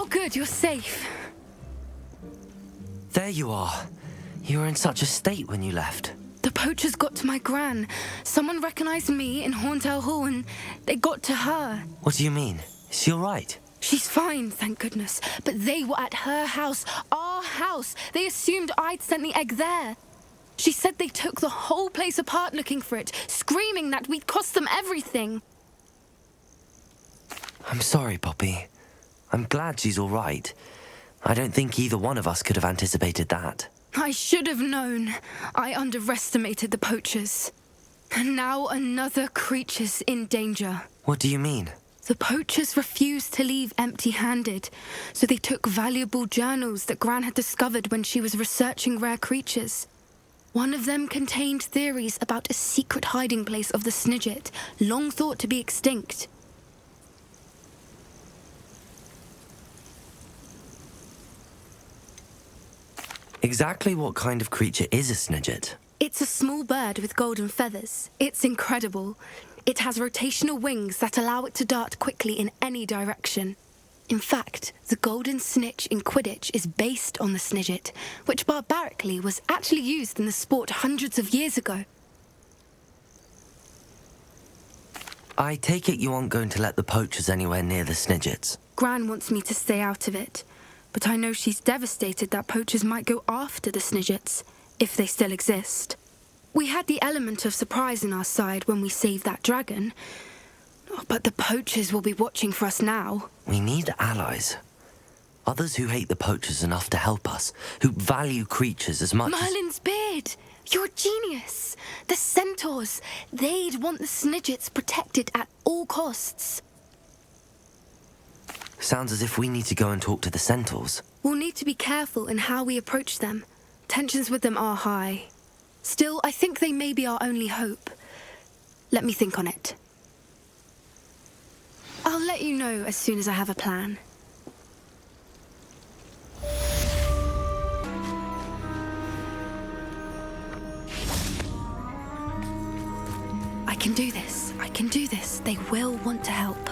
good, you're safe. There you are. You were in such a state when you left. The poachers got to my gran. Someone recognized me in Horntail Hall and they got to her. What do you mean? Is she all right? She's fine, thank goodness. But they were at her house, our house. They assumed I'd sent the egg there. She said they took the whole place apart looking for it, screaming that we'd cost them everything. I'm sorry, Poppy. I'm glad she's all right. I don't think either one of us could have anticipated that. I should have known. I underestimated the poachers. And now another creature's in danger. What do you mean? The poachers refused to leave empty-handed, so they took valuable journals that Gran had discovered when she was researching rare creatures. One of them contained theories about a secret hiding place of the Snidget, long thought to be extinct. Exactly what kind of creature is a Snidget? It's a small bird with golden feathers. It's incredible. It has rotational wings that allow it to dart quickly in any direction. In fact, the golden snitch in Quidditch is based on the Snidget, which barbarically was actually used in the sport hundreds of years ago. I take it you aren't going to let the poachers anywhere near the Snidgets. Gran wants me to stay out of it, but I know she's devastated that poachers might go after the Snidgets, if they still exist. We had the element of surprise on our side when we saved that dragon, but the poachers will be watching for us now. We need allies. Others who hate the poachers enough to help us, who value creatures as much Merlin's beard! You're a genius! The Centaurs! They'd want the Snidgets protected at all costs. Sounds as if we need to go and talk to the Centaurs. We'll need to be careful in how we approach them. Tensions with them are high. Still, I think they may be our only hope. Let me think on it. I'll let you know as soon as I have a plan. I can do this. I can do this. They will want to help.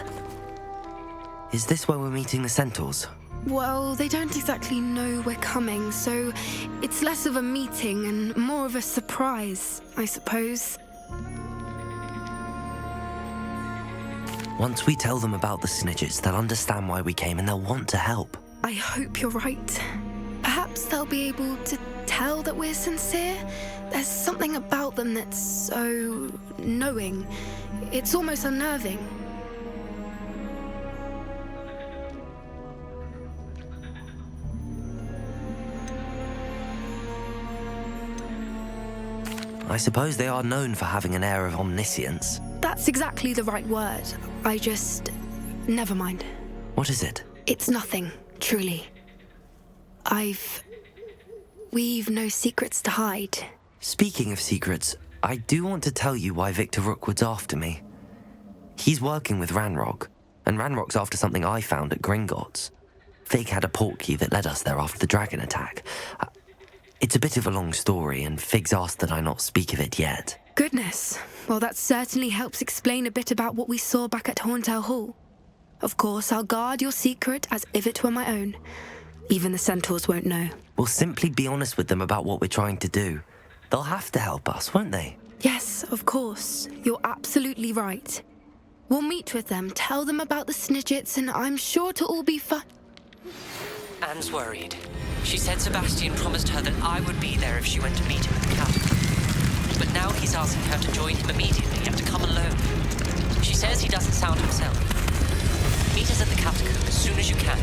Is this where we're meeting the Centaurs? Well, they don't exactly know we're coming, so it's less of a meeting and more of a surprise, I suppose. Once we tell them about the Snidgets, they'll understand why we came and they'll want to help. I hope you're right. Perhaps they'll be able to tell that we're sincere. There's something about them that's so knowing. It's almost unnerving. I suppose they are known for having an air of omniscience. That's exactly the right word. Never mind. What is it? It's nothing, truly. We've no secrets to hide. Speaking of secrets, I do want to tell you why Victor Rookwood's after me. He's working with Ranrock, and Ranrock's after something I found at Gringotts. Fig had a portkey that led us there after the dragon attack. It's a bit of a long story, and Fig's asked that I not speak of it yet. Goodness. Well, that certainly helps explain a bit about what we saw back at Horntail Hall. Of course, I'll guard your secret as if it were my own. Even the Centaurs won't know. We'll simply be honest with them about what we're trying to do. They'll have to help us, won't they? Yes, of course. You're absolutely right. We'll meet with them, tell them about the Snidgets, and I'm sure to all be fine. Anne's worried. She said Sebastian promised her that I would be there if she went to meet him at the catacombs. But now he's asking her to join him immediately and to come alone. She says he doesn't sound himself. Meet us at the catacomb as soon as you can.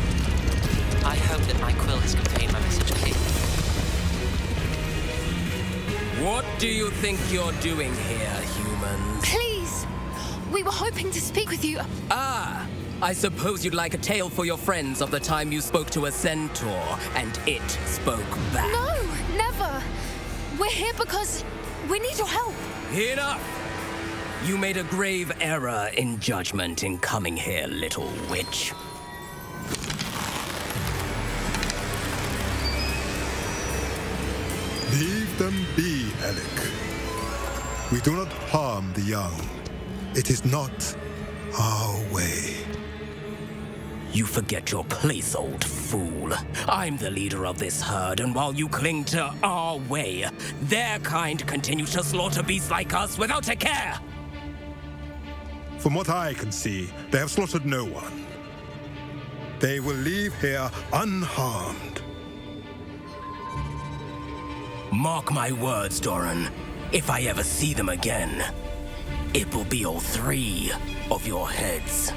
I hope that my quill has conveyed my message clearly. What do you think you're doing here, humans? Please! We were hoping to speak with you. Ah! I suppose you'd like a tale for your friends of the time you spoke to a centaur, and it spoke back. No, never. We're here because we need your help. Enough! You made a grave error in judgment in coming here, little witch. Leave them be, Alec. We do not harm the young. It is not our way. You forget your place, old fool. I'm the leader of this herd, and while you cling to our way, their kind continue to slaughter beasts like us without a care! From what I can see, they have slaughtered no one. They will leave here unharmed. Mark my words, Doran. If I ever see them again, it will be all 3 of your heads.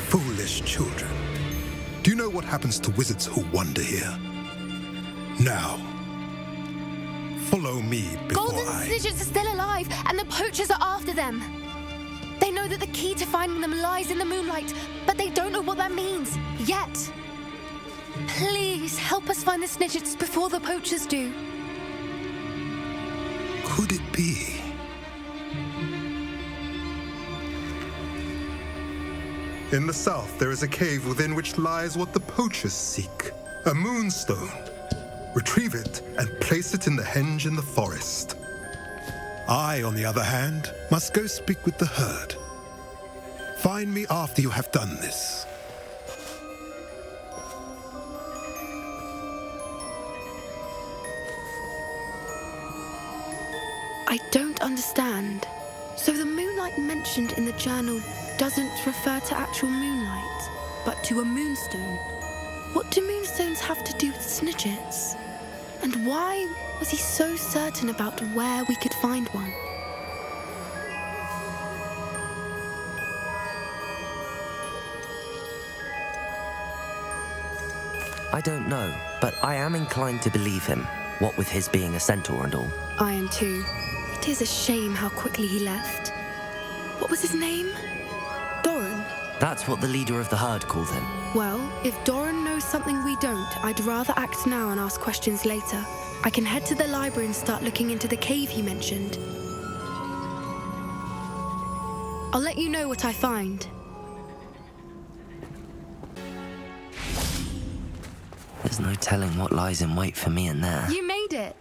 Foolish children. Do you know what happens to wizards who wander here? Now, follow me before Golden Snidgets are still alive, and the poachers are after them. They know that the key to finding them lies in the moonlight, but they don't know what that means, yet. Please, help us find the Snidgets before the poachers do. Could it be? In the south, there is a cave within which lies what the poachers seek. A moonstone. Retrieve it and place it in the henge in the forest. I, on the other hand, must go speak with the herd. Find me after you have done this. I don't understand. So the moonlight mentioned in the journal doesn't refer to actual moonlight, but to a moonstone. What do moonstones have to do with Snidgets? And why was he so certain about where we could find one? I don't know, but I am inclined to believe him, what with his being a centaur and all. I am too. It is a shame how quickly he left. What was his name? Doran? That's what the leader of the herd called him. Well, if Doran knows something we don't, I'd rather act now and ask questions later. I can head to the library and start looking into the cave he mentioned. I'll let you know what I find. There's no telling what lies in wait for me in there. You made it!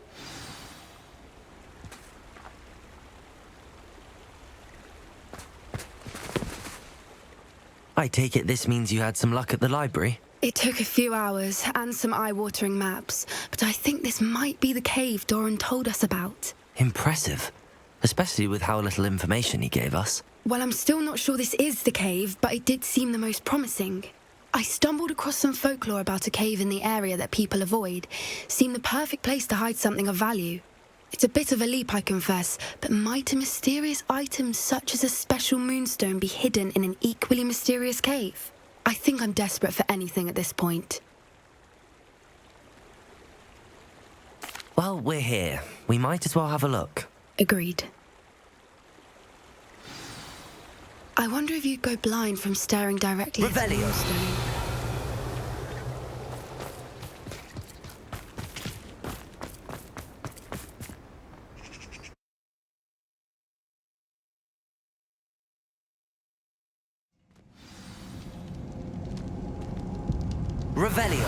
I take it this means you had some luck at the library? It took a few hours and some eye-watering maps, but I think this might be the cave Doran told us about. Impressive. Especially with how little information he gave us. Well, I'm still not sure this is the cave, but it did seem the most promising. I stumbled across some folklore about a cave in the area that people avoid. Seemed the perfect place to hide something of value. It's a bit of a leap, I confess, but might a mysterious item such as a special moonstone be hidden in an equally mysterious cave? I think I'm desperate for anything at this point. Well, we're here. We might as well have a look. Agreed. I wonder if you'd go blind from staring directly at the Revelio. moonstone. Revelio.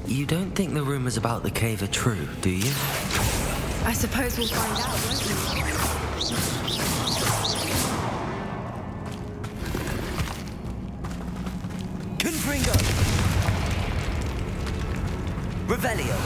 You don't think the rumors about the cave are true, do you? I suppose we'll find out, won't we? Confringo! Revelio!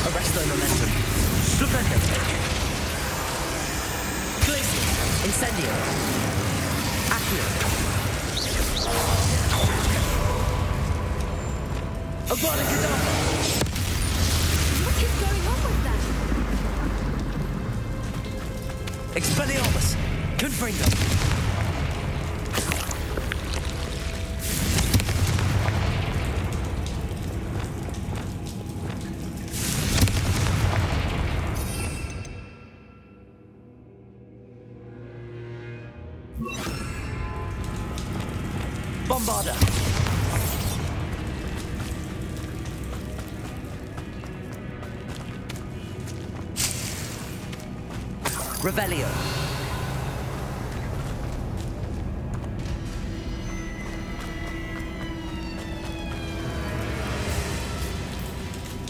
Arrest their momentum. Stupendo. Glacius. Incendio. Accio. What is going on with them? Expelliarmus! Confringo! Bombarda! Revelio!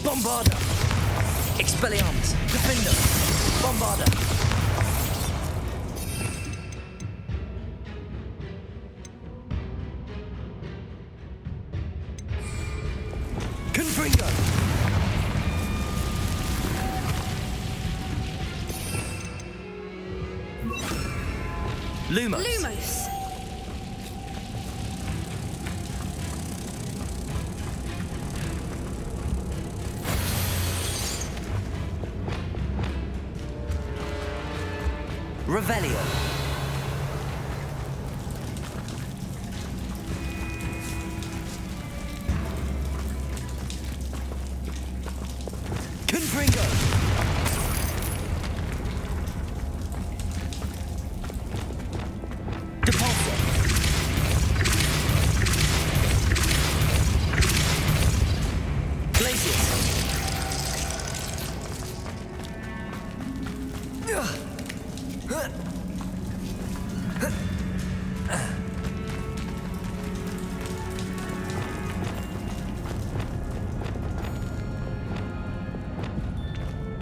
Bombarda! Expelliarmus! Defender! Bombarda! Confringo! Lumos! Lumos! Revelio! Confringo! Depulso! Glacius!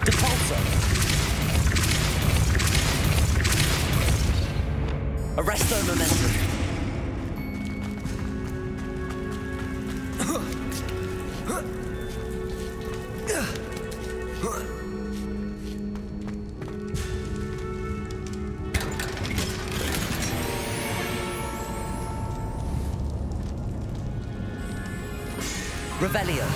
Depulso! Arresto momentum! Revelio!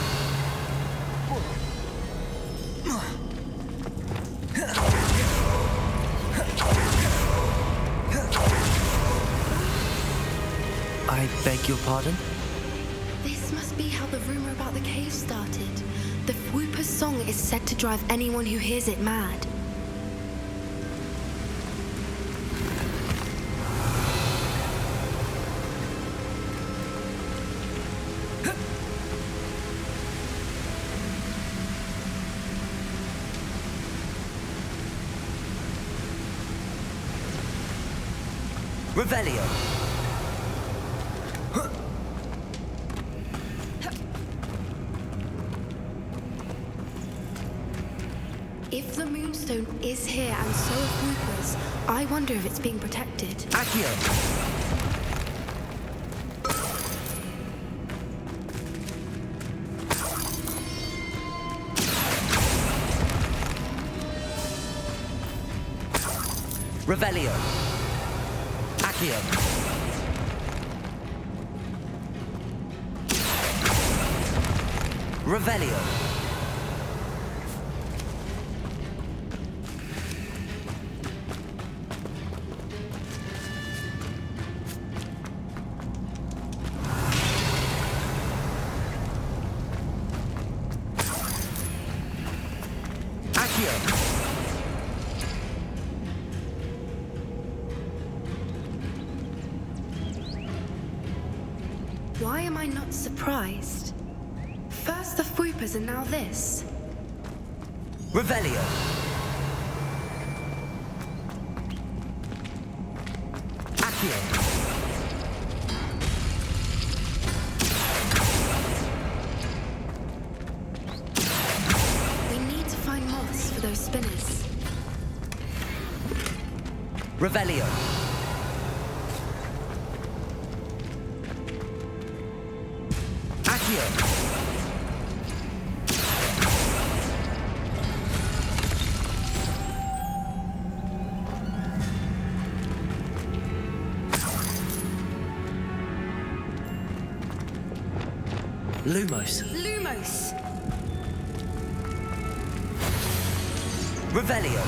I beg your pardon? This must be how the rumor about the cave started. The Whooper's song is said to drive anyone who hears it mad. Revelio! If the Moonstone is here and so are Whoopers, I wonder if it's being protected. Accio! Revelio! Accio! Revelio! Accio! Why am I not surprised? First the Whoopers and now this. Revelio! Accio! We need to find moths for those spinners. Revelio! Accio! Lumos. Lumos! Revelio.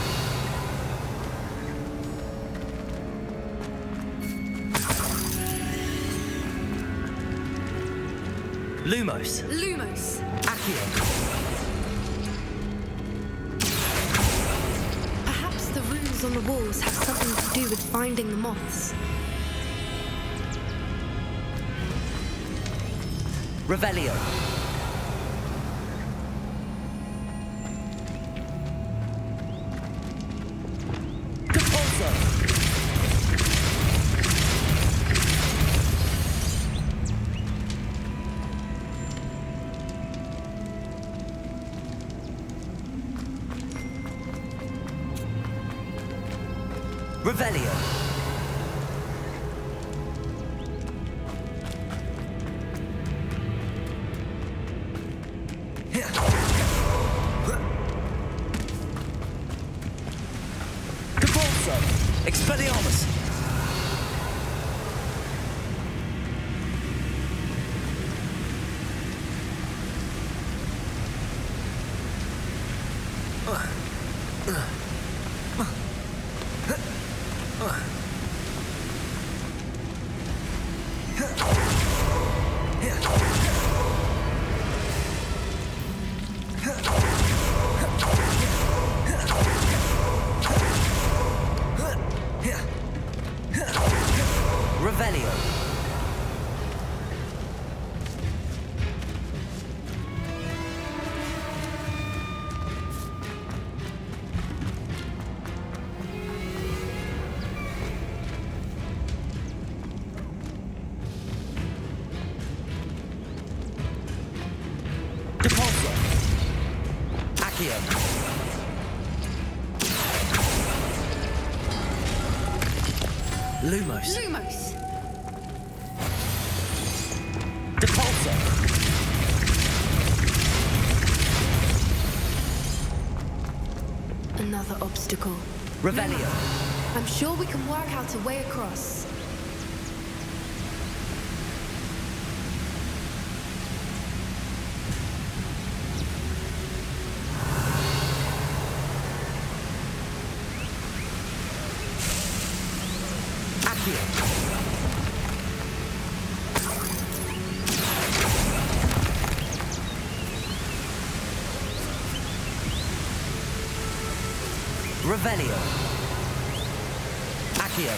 Lumos. Lumos! Accio. Perhaps the runes on the walls have something to do with finding the moths. Revelio. Depulso. Revelio. Depulso. Expelliarmus. Revelio. Depulso. Accio. Lumos. Lumos! Depulso. Another obstacle. Revelio. I'm sure we can work out a way across. Accio. Revelio. Accio.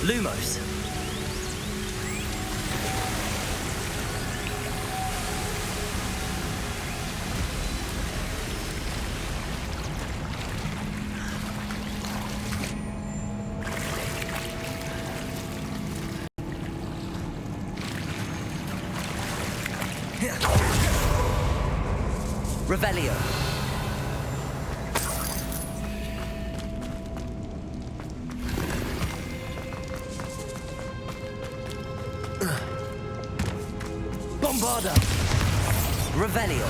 Lumos. Revelio. Bombarda. Revelio.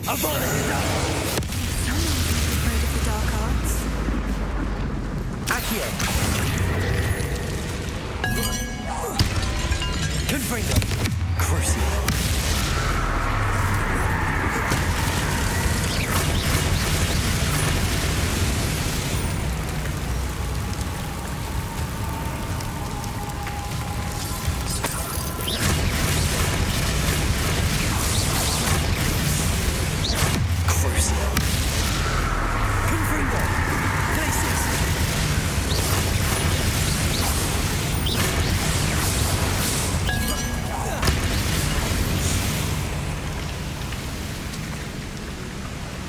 Avada. Afraid of the dark arts? Accio. Confringo. Crucio.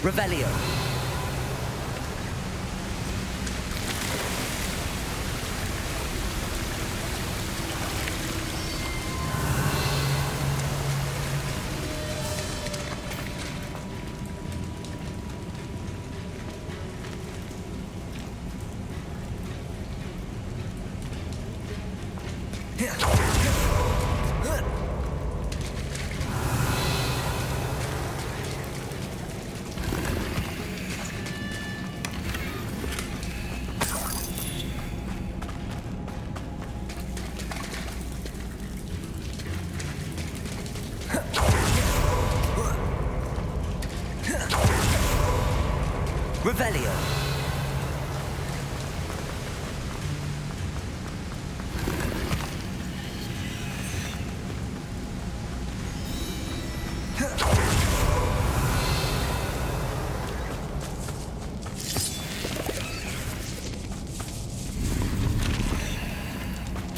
Revelio. Revelio.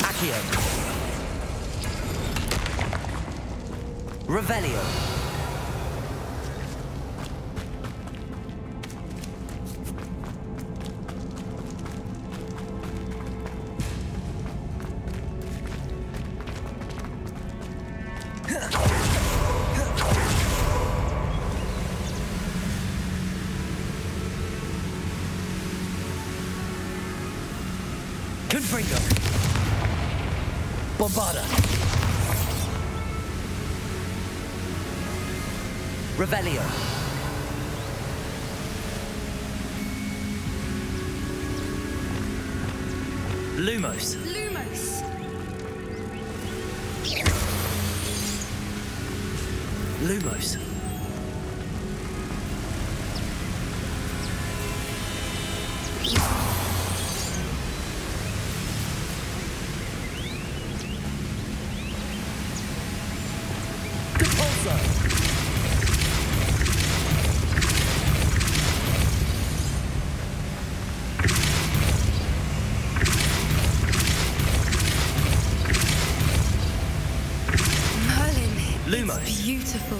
Accio. Revelio. Confringo. Bombarda. Revelio. Lumos. Lumos! Lumos. Merlin, Lumos. it's beautiful.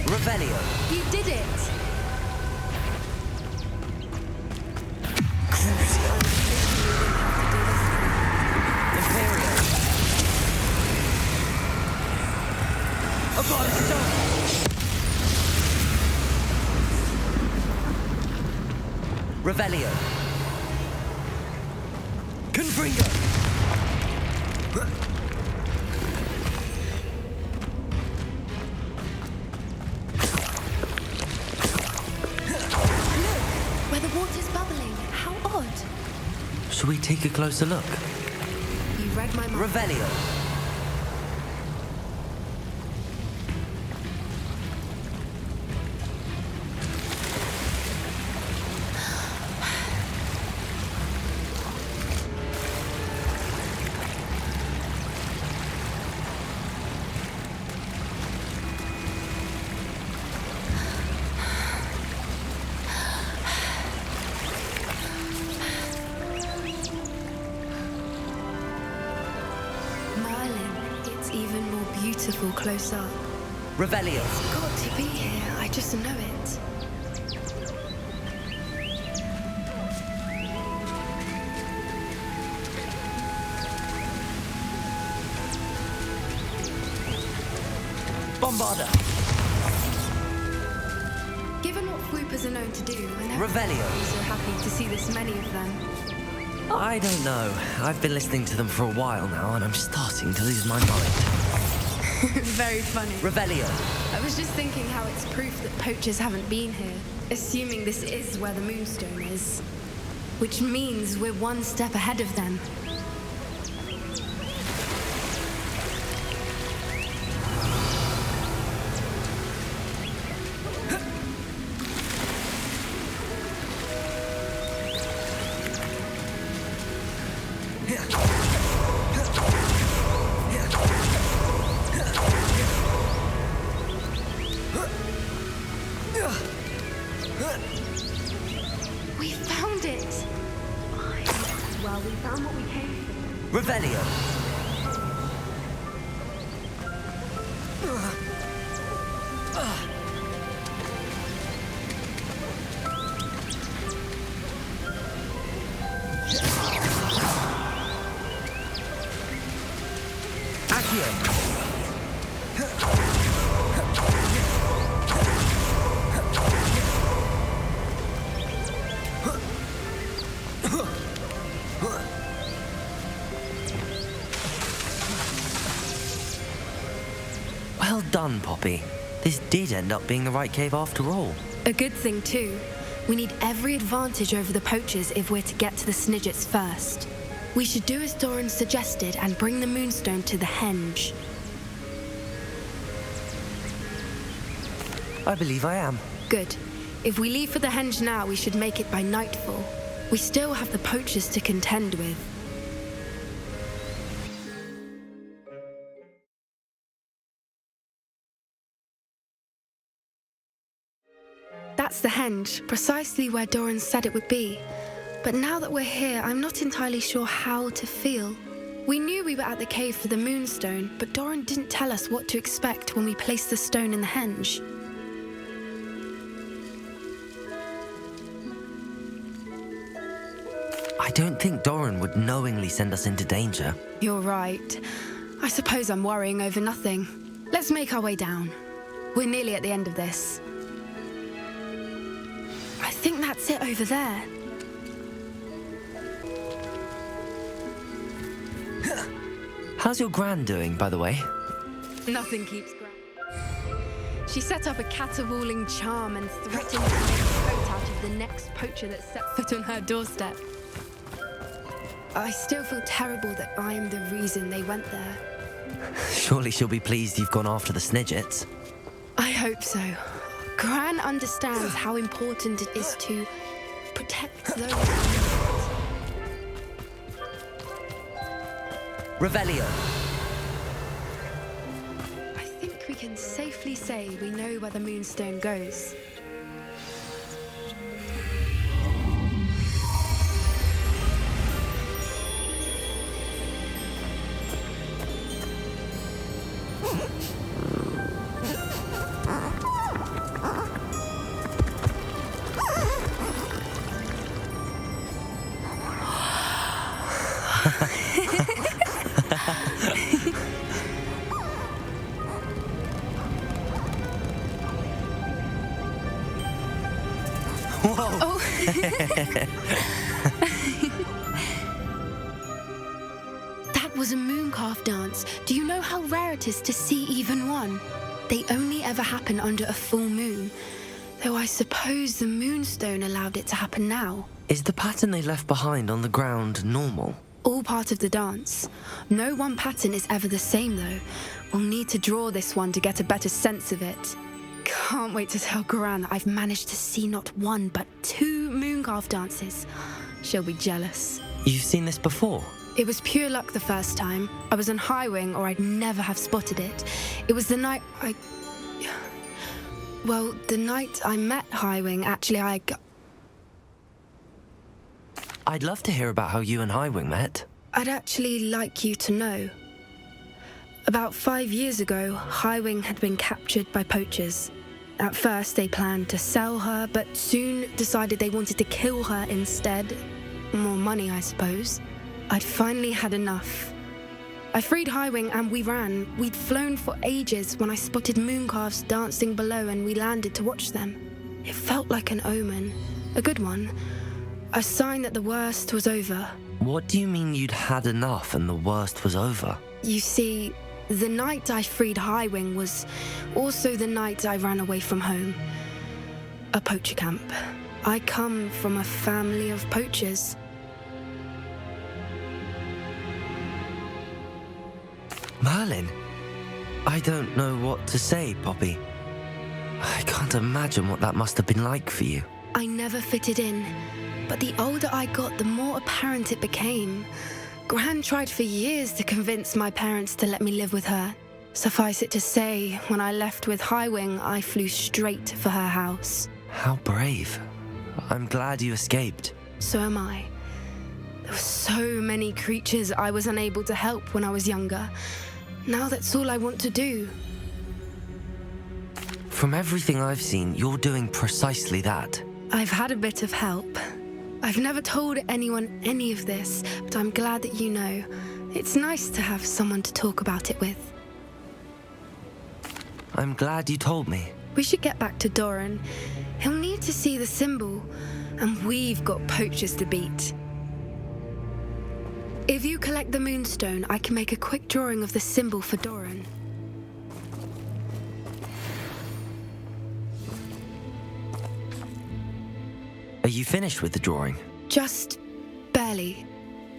Revelio. You did it! Imperio. Revelio. Confringo. Where the water's bubbling. How odd. Shall we take a closer look? You read my mind. Revelio. Merlin, it's even more beautiful close up. Revelio. It's got to be here. I just know it. Bombarda. Given what floopers are known to do, I never Revelio. be so happy to see this many of them. I don't know. I've been listening to them for a while now, and I'm starting to lose my mind. Very funny. Revelio. I was just thinking how it's proof that poachers haven't been here, assuming this is where the Moonstone is. Which means we're one step ahead of them. We found it! Well, we found what we came for. Revelio. Well done, Poppy. This did end up being the right cave after all. A good thing, too. We need every advantage over the poachers if we're to get to the Snidgets first. We should do as Doran suggested and bring the Moonstone to the henge. I believe I am. Good. If we leave for the henge now, we should make it by nightfall. We still have the poachers to contend with. That's the henge, precisely where Doran said it would be. But now that we're here, I'm not entirely sure how to feel. We knew we were at the cave for the Moonstone, but Doran didn't tell us what to expect when we placed the stone in the henge. I don't think Doran would knowingly send us into danger. You're right. I suppose I'm worrying over nothing. Let's make our way down. We're nearly at the end of this. I think that's it over there. How's your gran doing, by the way? Nothing keeps Gran. She set up a caterwauling charm and threatened to make a coat out of the next poacher that set foot on her doorstep. I still feel terrible that I'm the reason they went there. Surely she'll be pleased you've gone after the Snidgets. I hope so. Gran understands how important it is to protect those. Revelio. I think we can safely say we know where the Moonstone goes. That was a mooncalf dance. Do you know how rare it is to see even one? They only ever happen under a full moon. Though I suppose the Moonstone allowed it to happen now. Is the pattern they left behind on the ground normal? All part of the dance. No one pattern is ever the same, though. We'll need to draw this one to get a better sense of it. Can't wait to tell Gran that I've managed to see not one, but 2 mooncalf dances. She'll be jealous. You've seen this before? It was pure luck the first time. I was on Highwing, or I'd never have spotted it. It was the night the night I met Highwing, actually, I'd love to hear about how you and Highwing met. I'd actually like you to know. About 5 years ago, Highwing had been captured by poachers. At first, they planned to sell her, but soon decided they wanted to kill her instead. More money, I suppose. I'd finally had enough. I freed Highwing and we ran. We'd flown for ages when I spotted mooncalves dancing below and we landed to watch them. It felt like an omen. A good one. A sign that the worst was over. What do you mean you'd had enough and the worst was over? You see, the night I freed Highwing was also the night I ran away from home. A poacher camp. I come from a family of poachers. Merlin? I don't know what to say, Poppy. I can't imagine what that must have been like for you. I never fitted in, but the older I got, the more apparent it became. Gran tried for years to convince my parents to let me live with her. Suffice it to say, when I left with Highwing, I flew straight for her house. How brave. I'm glad you escaped. So am I. There were so many creatures I was unable to help when I was younger. Now that's all I want to do. From everything I've seen, you're doing precisely that. I've had a bit of help. I've never told anyone any of this, but I'm glad that you know. It's nice to have someone to talk about it with. I'm glad you told me. We should get back to Doran. He'll need to see the symbol, and we've got poachers to beat. If you collect the moonstone, I can make a quick drawing of the symbol for Doran. Are you finished with the drawing? Just barely.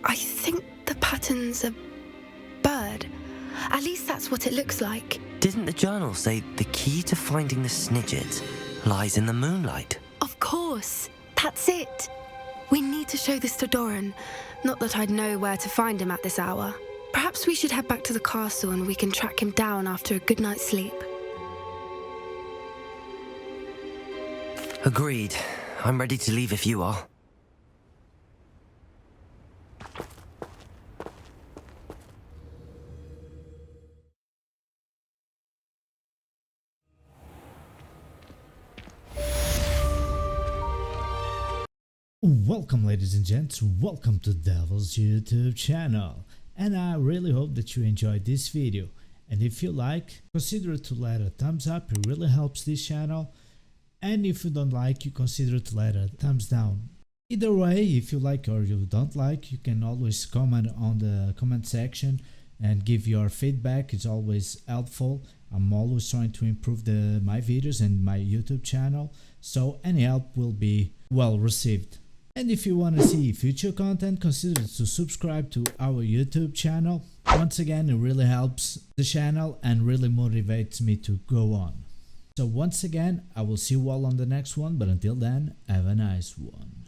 I think the pattern's a bird. At least that's what it looks like. Didn't the journal say the key to finding the Snidget lies in the moonlight? Of course. That's it. We need to show this to Doran. Not that I'd know where to find him at this hour. Perhaps we should head back to the castle and we can track him down after a good night's sleep. Agreed. I'm ready to leave if you are. Welcome ladies and gents, welcome to Devil's YouTube channel, and I really hope that you enjoyed this video, and if you like, consider to let a thumbs up. It really helps this channel, and if you don't like, you consider to let a thumbs down. Either way, if you like or you don't like, you can always comment on the comment section and give your feedback. It's always helpful. I'm always trying to improve my videos and my YouTube channel, so any help will be well received. And if you want to see future content, consider to subscribe to our YouTube channel. Once again, it really helps the channel and really motivates me to go on. So once again, I will see you all on the next one, but until then, have a nice one.